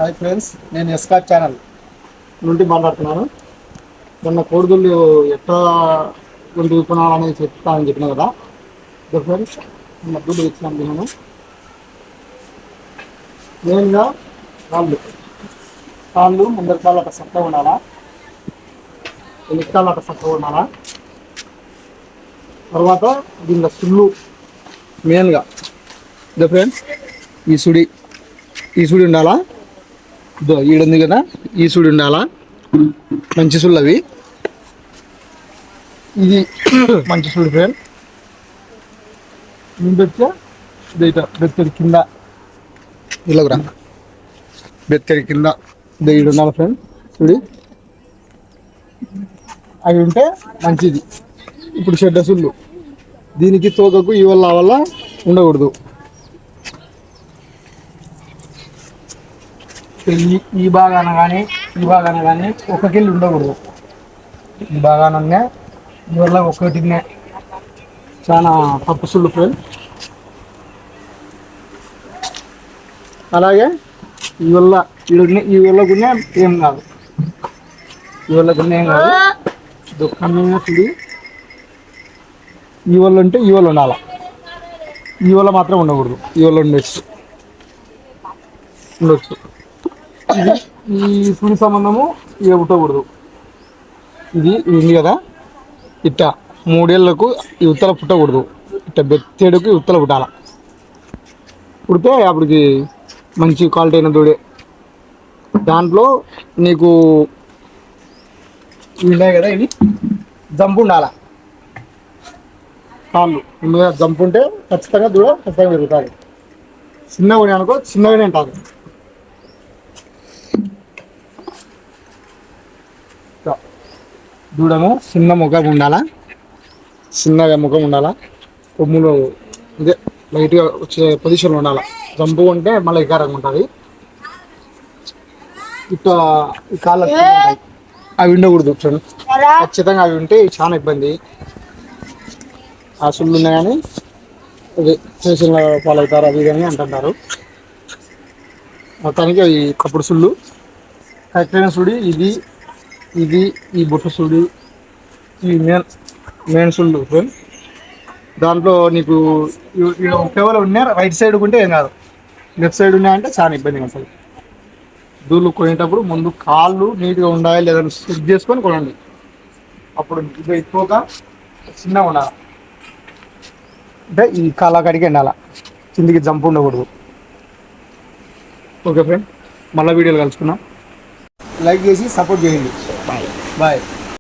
Hi friends, నేను ఎస్కార్ channel నుండి మాట్లాడుతున్నాను. మొన్న కోడిగుళ్ళు ఎట్లా గుండు విత్తనాలు చెప్తానని చెప్పిన కదా. ఫ్రెండ్స్, మొన్న గుడ్డు ఇచ్చినాం నేను మెయిన్గా కాళ్ళు ముందరి కాళ్ళు అట్లా చక్కగా ఉండాలా, వెనకాళ్ళు అట్లా చక్కగా ఉండాలా. తర్వాత దీనిలో సుళ్ళు మెయిన్గా ఫ్రెండ్స్ ఈ సుడి ఉండాలా. ఈడుంది కదా, ఈ సుడి ఉండాలా. మంచి సుళ్ళు అవి. ఇది మంచి సుడి ఫ్రెండ్. ముందొచ్చా బెత్తడి కింద ఇలాగరా, బెత్తడి కింద ఈడు ఉండాలి ఫ్రెండ్. చూడి అవి ఉంటే మంచిది. ఇప్పుడు చెడ్డ సుళ్ళు దీనికి తోకకు ఈ వల్ల ఉండకూడదు. ఈ భాగాన కానీ ఒక్కకెళ్ళి ఉండకూడదు. ఈ భాగానంగా ఇవల్ల ఒక్కటినే చాలా తప్పు సుళ్ళు ఫ్రెండ్. అలాగే ఈ వల్ల కూడా ఏం కాదు, దుఃఖంగా చూడి. ఈ వల్ల ఉంటే ఈ వల్ల ఉండాలి, ఈ వల్ల మాత్రం ఉండకూడదు. ఈ వల్ల ఉండొచ్చు. ఈ సుడి సంబంధము ఇక పుట్టకూడదు. ఇది ఉంది కదా, ఇట్ట 3 ఏళ్ళకు ఈ ఉత్తల పుట్టకూడదు. ఇట్ట బెత్తేడుకు ఉత్తల పుట్టాల. పుడితే అప్పటికి మంచి క్వాలిటీ అయిన దూడే. దాంట్లో నీకు ఉన్నాయి కదా, ఇవి జంపు ఉండాల. కాళ్ళు ముందుగా జంపు ఉంటే ఖచ్చితంగా దూడ ఖచ్చితంగా పెరుగుతుంది. చిన్నగా అనుకో చిన్నగానే ఉంటుంది. దూడము చిన్న ముఖం ఉండాలా, చిన్నగా ముఖం ఉండాలా. కొమ్ములు ఇదే లైట్గా వచ్చే పొజిషన్లో ఉండాలి. జంపు ఉంటే మళ్ళీ వికారంగా ఉంటుంది. ఇట్లా ఈ కాళ్ళ అవి ఉండకూడదు ఫ్రెండ్. ఖచ్చితంగా అవి ఉంటే చాలా ఇబ్బంది. ఆ సుళ్ళు ఉన్నాయి కానీ ఇది స్టేషన్లో ఫాలో అవుతారు, అది కానీ అంటుంటారు. మొత్తానికి అవి కప్పుడు సుళ్ళు. కరెక్ట్ అయిన సుడి ఇది ఈ బుట్ట సుడి, ఈ మెయిన్ సుళ్ళు ఫ్రెండ్. దాంట్లో నీకు కేవలం ఉన్నాయి. రైట్ సైడ్ ఉంటే ఏం కాదు, లెఫ్ట్ సైడ్ ఉన్నాయంటే చాలా ఇబ్బంది. అసలు దూళ్ళు కొనేటప్పుడు ముందు కాళ్ళు నీట్గా ఉండాలి లేదా చెక్ చేసుకొని కొనండి. అప్పుడు ఇది ఎక్కువగా చిన్నగా ఉండాలి. అంటే ఈ కాళ్ళ కాడికి ఎండాల, కిందికి జంప్ ఉండకూడదు. ఓకే ఫ్రెండ్, మళ్ళీ వీడియోలు కలుసుకున్నాం. లైక్ చేసి సపోర్ట్ చేయండి. బాయ్.